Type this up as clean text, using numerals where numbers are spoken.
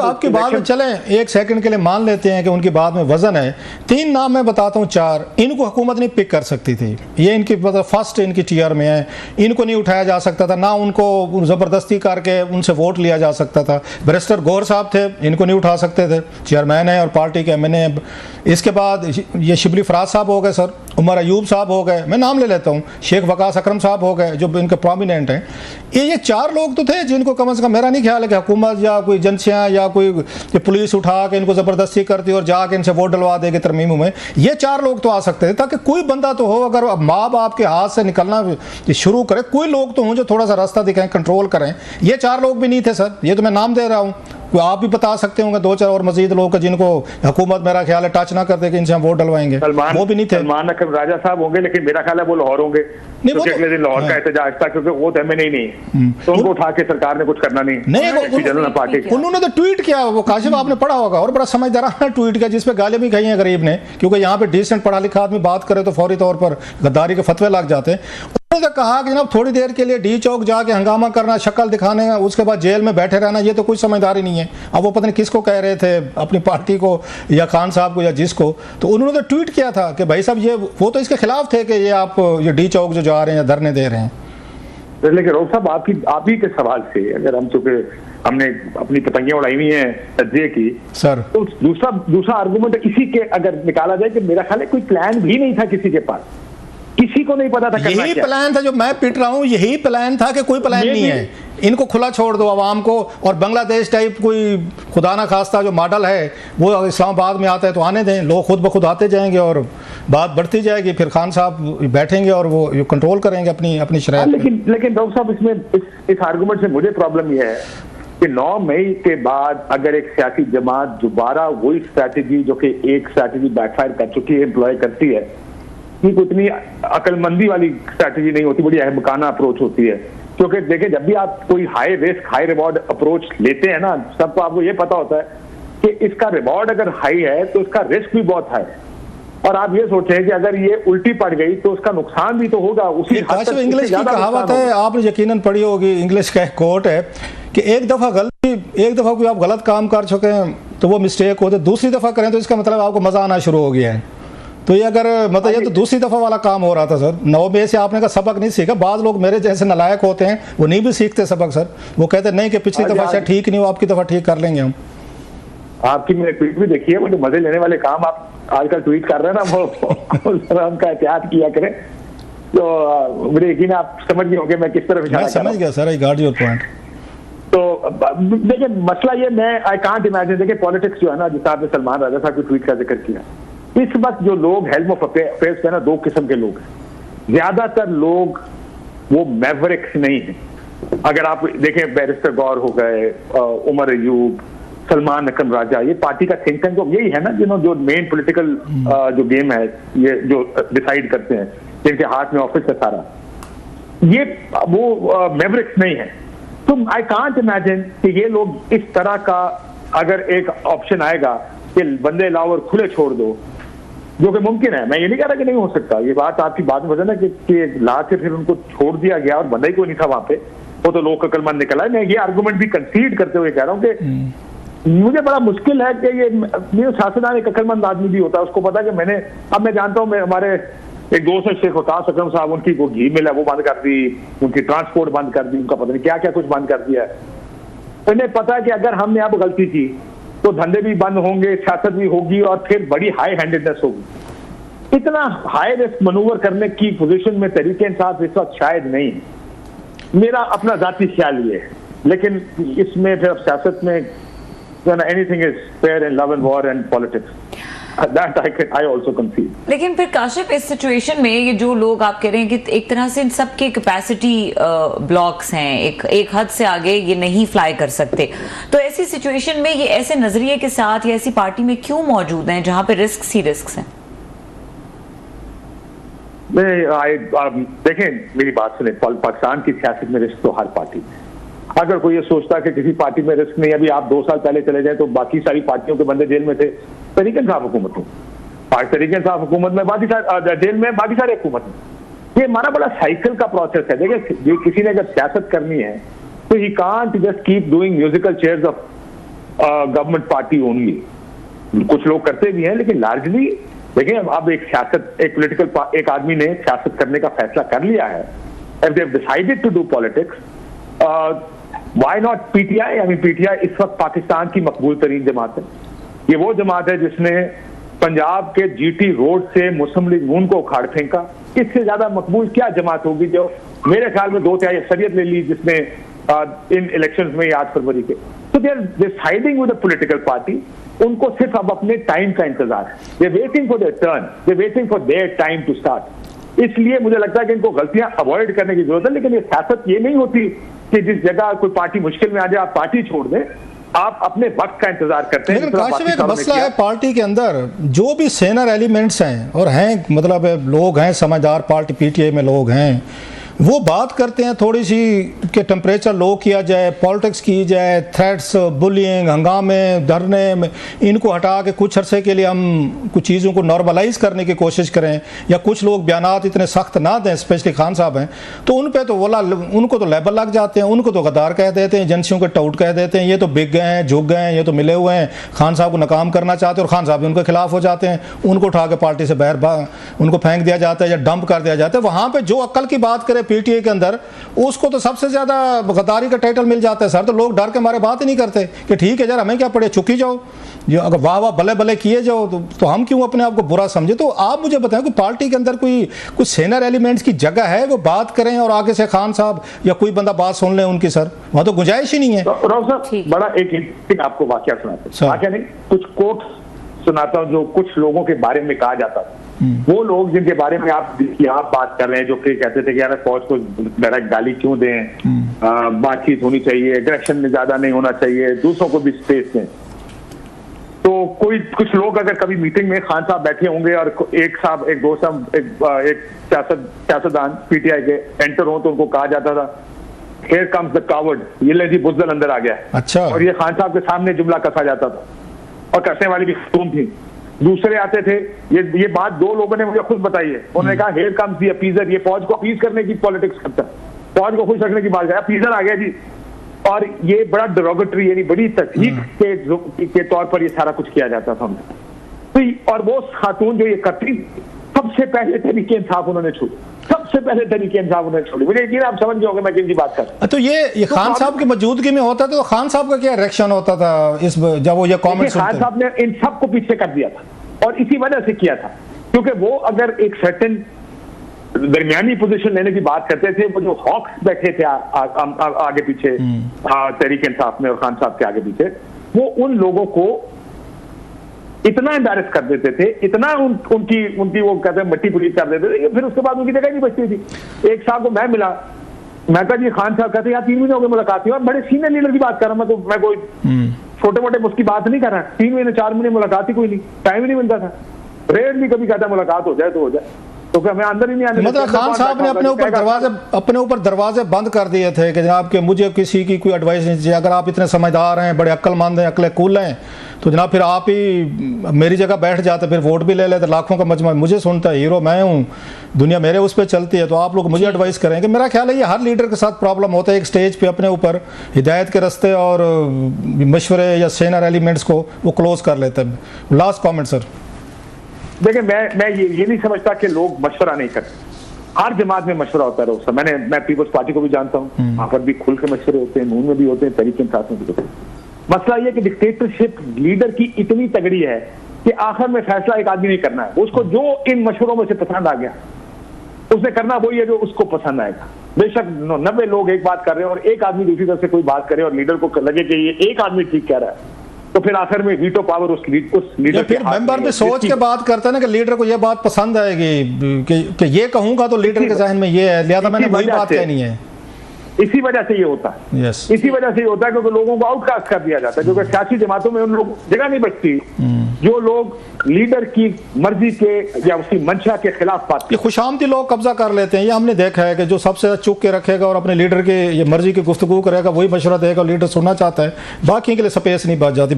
आपकी बात में चलें एक सेकंड के लिए मान लेते हैं कि उनकी बात में वजन है। 3 नाम मैं बताता हूँ, 4 इनको हुकूमत नहीं पिक कर सकती थी, ये इनकी मतलब फर्स्ट इनकी टीयर में है, इनको नहीं उठाया जा सकता था, ना उनको ज़बरदस्ती करके उनसे वोट लिया जा सकता था। बैरिस्टर गौहर साहब थे, इनको नहीं उठा सकते थे, चेयरमैन है और पार्टी के MNA हैं। इसके बाद ये शिबली फराज साहब हो गए सर, उमर अयूब साहब हो गए, मैं नाम ले लेता हूँ, शेख वकास अकरम साहब हो गए जो इनके प्रोमिनेंट हैं। ये 4 लोग तो थे जिनको कम से कम मेरा नहीं ख्याल है कि हुकूमत या कोई एजेंसियाँ या कोई पुलिस उठा के इनको ज़बरदस्ती करती और जाके इनसे वोट डलवा देगी तरमीमों में। ये 4 लोग तो आ सकते थे, ताकि कोई बंदा तो हो, अगर माँ बाप के हाथ से निकलना शुरू करे, कोई लोग तो हों जो थोड़ा सा रास्ता दिखाएं, कंट्रोल करें। ये 4 लोग भी नहीं थे सर, ये तो मैं नाम दे रहा हूँ, आप भी बता सकते होंगे 2-4 और मजीद लोग जिनको हुकूमत मेरा ख्याल है टच ना कर दे कि इनसे हम वोट डलवाएंगे, वो भी नहीं थे। सलमान अकरम राजा साहब होंगे, लेकिन मेरा ख्याल है वो लाहौर होंगे, क्योंकि अगले दिन लाहौर का एहतजाज था, क्योंकि वो तो MNA नहीं, तो उनको उठा के सरकार ने कुछ करना नहीं पार्टी। उन्होंने तो ट्वीट किया, वो काशिफ आपने पढ़ा होगा, और बड़ा समझदाराना ट्वीट किया जिसपे गाली भी खाई है गरीब ने, क्योंकि यहाँ पे डिसेंट पढ़ा लिखा आदमी बात करे तो फौरी तौर पर गद्दारी के फतवे लग जाते हैं। उन्होंने कहा कि जनाब थोड़ी देर के लिए D चौक जाके हंगामा करना, शक्ल दिखाने, उसके बाद जेल में बैठे रहना, ये तो कोई समझदारी नहीं है। अब वो पता नहीं किसको कह रहे थे, अपनी पार्टी को या खान साहब को या जिसको, तो उन्होंने तो ट्वीट किया था कि भाई साहब ये वो तो इसके खिलाफ थे कि ये आप ये D चौक जो जा रहे हैं या धरने दे रहे हैं। लेकिन रऊफ साहब आप ही के सवाल से अगर हम, चूंकि हमने अपनी पतंगियां उड़ाई हुई हैं तज्जिए की सर, तो दूसरा आर्गूमेंट इसी के अगर निकाला जाए कि मेरा ख्याल है कोई प्लान भी नहीं था किसी के पास, किसी को नहीं पता था करना यही क्या। प्लान था जो मैं पिट रहा हूँ, यही प्लान था कि कोई प्लान नहीं है, इनको खुला छोड़ दो आवाम को, और बांग्लादेश टाइप कोई खुदा ना खास्ता जो मॉडल है वो इस्लामाबाद में आता है तो आने दें, लोग खुद ब खुद आते जाएंगे और बात बढ़ती जाएगी, फिर खान साहब बैठेंगे और वो कंट्रोल करेंगे अपनी शराब। लेकिन डॉक्टर साहब इसमें इस आर्गूमेंट से मुझे प्रॉब्लम यह है कि 9 मई के बाद अगर एक सियासी जमात दोबारा वही स्ट्रैटेजी जो कि एक स्ट्रैटेजी बैकफायर कर चुकी है एम्प्लॉय करती है, कि उतनी अकलमंदी वाली स्ट्रैटेजी नहीं होती, बड़ी अहमकाना अप्रोच होती है। क्योंकि देखिए जब भी आप कोई high risk high reward approach लेते हैं ना, सबको आपको ये पता होता है कि इसका रिवॉर्ड अगर हाई है तो इसका रिस्क भी बहुत हाई है, और आप ये सोचें कि अगर ये उल्टी पड़ गई तो उसका नुकसान भी तो होगा उसी हद तक। इंग्लिश की कहावत है, आपने यकीनन पढ़ी होगी, इंग्लिश का एक कोट है कि एक दफा कोई आप गलत काम कर चुके हैं तो वो मिस्टेक होते, दूसरी दफा करें तो इसका मतलब आपको मजा आना शुरू हो गया है। तो ये अगर मतलब ये तो दूसरी दफा वाला काम हो रहा था सर। 9 मई से आपने का सबक नहीं सीखा। बाद लोग मेरे जैसे नालायक होते हैं, वो नहीं भी सीखते सबक सर, वो कहते नहीं कि पिछली दफा शायद ठीक नहीं हो, आपकी दफा ठीक कर लेंगे हम। आपकी मैंने ट्वीट भी देखी है, वो मजे लेने वाले काम आप आजकल ट्वीट कर रहे हैं ना, वो उनका एहतियात किया करें। तो मुझे यकीन आप समझ गए होंगे मैं किस तरह मैं समझ गया sir, I got your point. तो देखिए मसला ये, मैं आई कांट इमेजिन, देखिए पॉलिटिक्स जो है ना, जिस आपने सलमान राजा साहब की ट्वीट का जिक्र किया, इस वक्त जो लोग हेल्म ऑफ अफेयर्स पे ना 2 किस्म के लोग हैं। ज्यादातर लोग वो मैवरिक्स नहीं है। अगर आप देखें बैरिस्टर गौर हो गए, उमर अयूब, सलमान अकरम राजा, ये पार्टी का थिंक टैंक तो यही है ना, जिन्होंने जो मेन पॉलिटिकल जो गेम है ये जो डिसाइड करते हैं, जिनके हाथ में ऑफिस है सारा, ये वो मैवरिक्स नहीं है। तो आई कांट इमेजिन कि ये लोग इस तरह का, अगर एक ऑप्शन आएगा कि बंदे लाओ और खुले छोड़ दो, जो कि मुमकिन है, मैं ये नहीं कह रहा कि नहीं हो सकता, ये बात आपकी बात में वजह ना कि ला के फिर उनको छोड़ दिया गया और बंदा ही कोई नहीं था वहां पे, वो तो लोग अकलमंद निकला है। मैं ये आर्गूमेंट भी कंसीड करते हुए कह रहा हूँ कि मुझे बड़ा मुश्किल है कि ये सियासतदान एक अकलमंद आदमी भी होता है, उसको पता कि मैंने, अब मैं जानता हूँ, मैं हमारे एक दोस्त है शेख वकास अकरम साहब, उनकी वो घी मिल है वो बंद कर दी, उनकी ट्रांसपोर्ट बंद कर दी, उनका पता नहीं क्या क्या कुछ बंद कर दिया है। उन्हें पता है कि अगर हमने अब गलती की तो धंधे भी बंद होंगे, सियासत भी होगी और फिर बड़ी हाई हैंडेडनेस होगी। इतना हाई रिस्क मनूवर करने की पोजीशन में तरीके इंसाफ इस वक्त शायद नहीं है, मेरा अपना जाती ख्याल ये है। लेकिन इसमें फिर अब सियासत में anything is fair in love and war and politics, that I also concede। लेकिन फिर काशिफ इस सिचुएशन में ये जो लोग आप कह रहे हैं कि एक तरह से इन सबके कैपेसिटी ब्लॉक्स हैं, एक हद से आगे ये नहीं फ्लाई कर सकते, तो ऐसी सिचुएशन में ये ऐसे नजरिए के साथ या ऐसी पार्टी में क्यों मौजूद हैं जहां पे रिस्क ही रिस्क हैं? देखें मेरी बात सुने, पाकिस्तान की सियासत में रिस्क तो हर पार्टी में। अगर कोई ये सोचता है कि किसी पार्टी में रिस्क नहीं, अभी आप 2 साल पहले चले जाए तो बाकी सारी पार्टियों के बंदे जेल में थे, तरीके इंसाफ हुकूमत में, तरीके इंसाफ हुकूमत में बाकी सारे जेल में, बाकी सारे हुकूमत में। ये हमारा बड़ा साइकिल का प्रोसेस है। देखिए किसी ने अगर सियासत करनी है तो he can't just keep doing musical chairs of government party only. कुछ लोग करते भी हैं, लेकिन लार्जली देखिए अब एक सियासत, एक पॉलिटिकल एक आदमी ने सियासत करने का फैसला कर लिया है, if they've decided to do politics, why not PTI? I mean PTI इस वक्त पाकिस्तान की मकबूल तरीन जमात है। ये वो जमात है जिसने पंजाब के GT रोड से मुस्लिम लीग नून को उखाड़ फेंका। इससे ज्यादा मकबूल क्या जमात होगी जो मेरे ख्याल में 2/3 अक्सरियत ले ली जिसने इन इलेक्शंस में 8 फरवरी के। तो they are siding with the political party. उनको सिर्फ अब अपने टाइम का इंतजार है, they waiting for their turn, they waiting for their time to start. इसलिए मुझे लगता है कि इनको गलतियां अवॉइड करने की जरूरत है। लेकिन ये सियासत ये नहीं होती कि जिस जगह कोई पार्टी मुश्किल में आ जाए आप पार्टी छोड़ दें, आप अपने वक्त का इंतजार करते हैं। लेकिन काशिफ एक मसला है पार्टी के अंदर, जो भी सीनियर एलिमेंट्स हैं और हैं, मतलब लोग हैं समझदार, पार्टी PTI में लोग हैं, वो बात करते हैं थोड़ी सी कि टेम्परेचर लो किया जाए, पॉलिटिक्स की जाए, थ्रेट्स, बुलिंग, हंगामे, धरने, इनको हटा के कुछ अरसे के लिए हम कुछ चीज़ों को नॉर्मलाइज करने की कोशिश करें, या कुछ लोग बयानात इतने सख्त ना दें, स्पेशली खान साहब हैं तो उन पे तो उनको तो लेबल लग जाते हैं, उनको तो गद्दार कह देते हैं, एजेंसियों के टाउट कह देते हैं, ये तो बिक गए हैं, झुक गए हैं, ये तो मिले हुए हैं, खान साहब को नाकाम करना चाहते हैं और खान साहब भी उनके खिलाफ हो जाते हैं, उनको उठा के पार्टी से बाहर उनको फेंक दिया जाता है या डंप कर दिया जाता है। वहाँ पर जो अक्ल की बात करे PTI के अंदर, उसको तो सबसे ज्यादा गद्दारी का टाइटल मिल जाता है सर। तो लोग डर के मारे बात ही नहीं करते कि ठीक है यार हमें क्या पड़े, चुकी जाओ, जो अगर वाह वाह भले भले किए जाओ तो हम क्यों अपने आप को बुरा समझे। तो आप मुझे बताएं कि पार्टी के अंदर कोई कुछ सीनियर एलिमेंट्स की जगह है, वो बात करें और आगे से खान साहब या कोई बंदा बात सुन ले उनकी, सर वहां तो गुंजाइश ही नहीं है। राव साहब बड़ा एक आपको वाकया सुनाते हैं, वाकया नहीं कुछ कोट सुनाता हूं जो कुछ लोगों के बारे में कहा जाता था। वो लोग जिनके बारे में आप बात कर रहे हैं, जो कि कहते थे कि यार फौज को डायरेक्ट गाली क्यों दें, बातचीत होनी चाहिए, एग्रेशन में ज्यादा नहीं होना चाहिए, दूसरों को भी स्पेस दें। तो कुछ लोग अगर कभी मीटिंग में खान साहब बैठे होंगे और एक सियासतदान PTI के एंटर हो तो उनको कहा जाता था हियर कम्स द कावर्ड, ये ले जी बुज़दिल अंदर आ गया। अच्छा। और ये खान साहब के सामने जुमला कसा जाता था और कसने वाली भी खातून थी। दूसरे आते थे, ये बात 2 लोगों ने मुझे खुद बताई है, उन्होंने कहा हियर कम्स द अपीजर, ये फौज को अपीज करने की पॉलिटिक्स करता है, फौज को खुश रखने की बात है, अपीजर आ गया जी। और ये बड़ा डेरोगेटरी यानी बड़ी तस्दीक के तौर पर ये सारा कुछ किया जाता था तो। और वो खातून जो ये करती, सबसे पहले तरीके इंसाफ उन्होंने छोड़ी, सबसे पहले तरीके इंसाफ उन्होंने छोड़ी। मुझे यकीन आप समझ गए मैं किन बात कर। तो ये खान साहब की मौजूदगी में होता था तो खान साहब का क्या रिएक्शन होता था इस जब वो ये कमेंट खान साहब ने इन सबको पीछे कर दिया था और इसी वजह से किया था, क्योंकि वो अगर एक सर्टेन दरमियानी पोजीशन लेने की बात करते थे, वो जो हॉक्स बैठे थे आगे पीछे तहरीक इंसाफ में और खान साहब के आगे पीछे, वो उन लोगों को इतना एम्बैरेस कर देते थे, इतना उनकी वो कहते हैं मट्टी पुलिस कर देते थे, फिर उसके बाद उनकी जगह नहीं बचती थी। एक साहब को मैं मिला, मैं कहा जी खान साहब कहते यार 3 महीने हो गए मुलाकात हुई, और बड़े सीनियर लीडर की बात कर रहा हूं, मैं कोई छोटे मोटे उसकी बात नहीं कर रहा। 3 महीने 4 महीने मुलाकात ही कोई नहीं, टाइम ही नहीं मिलता था। रेयरली कभी कहता मुलाकात हो जाए तो हो जाए, तो क्या मैं अंदर ही नहीं आने। मतलब खान साहब ने अपने ऊपर दरवाजे बंद कर दिए थे कि जनाब के मुझे किसी की कोई एडवाइस नहीं चाहिए, अगर आप इतने समझदार हैं, बड़े अक्लमंद हैं, अक्ल कूल हैं, तो जनाब फिर आप ही मेरी जगह बैठ जाते, फिर वोट भी ले लेते, लाखों का मजमा मुझे सुनता है, हीरो मैं हूँ, दुनिया मेरे उस पर चलती है, तो आप लोग मुझे एडवाइस करेंगे। मेरा ख्याल है ये हर लीडर के साथ प्रॉब्लम होता है, एक स्टेज पे अपने ऊपर हिदायत के रास्ते और मशवरे या सीनियर एलिमेंट्स को वो क्लोज कर लेते हैं। Last comment sir. देखिए मैं ये नहीं समझता कि लोग मशवरा नहीं करते, हर जमात में मशवरा होता है। मैं पीपल्स पार्टी को भी जानता हूँ, वहां पर भी खुल के मशवरे होते हैं, नून में भी होते हैं, तरीके इंसाफ में भी होते हैं। मसला ये कि डिक्टेटरशिप लीडर की इतनी तगड़ी है कि आखिर में फैसला एक आदमी नहीं करना है, उसको जो इन मशवरों में से पसंद आ गया उसने करना वही है जो उसको पसंद आएगा। बेशक 90 लोग एक बात कर रहे हैं और एक आदमी दूसरी तरफ से कोई बात करे और लीडर को लगे कि ये एक आदमी ठीक कह रहा है, तो फिर आखिर में वीटो पावर उस लीडर फिर मेंबर भी सोच के बात करता है ना कि लीडर को ये बात पसंद आएगी कि ये कहूंगा तो लीडर के जहन में ये है, लिहाजा मैंने वही बात कहनी है। इसी वजह से ये होता है। इसी वजह से ये होता है क्योंकि लोगों को आउटकास्ट कर दिया जाता है, क्योंकि सियासी जमातों में उन लोगों जगह नहीं बचती जो लोग लीडर की मर्जी के या उसकी मंशा के खिलाफ बात। ये खुशामदी लोग कब्जा कर लेते हैं, ये हमने देखा है कि जो सबसे चुप के रखेगा और अपने लीडर के ये मर्जी की गुफ्तगू करेगा, वही मशवरा देगा, लीडर सुनना चाहता है, बाकी के लिए स्पेस नहीं बच जाती।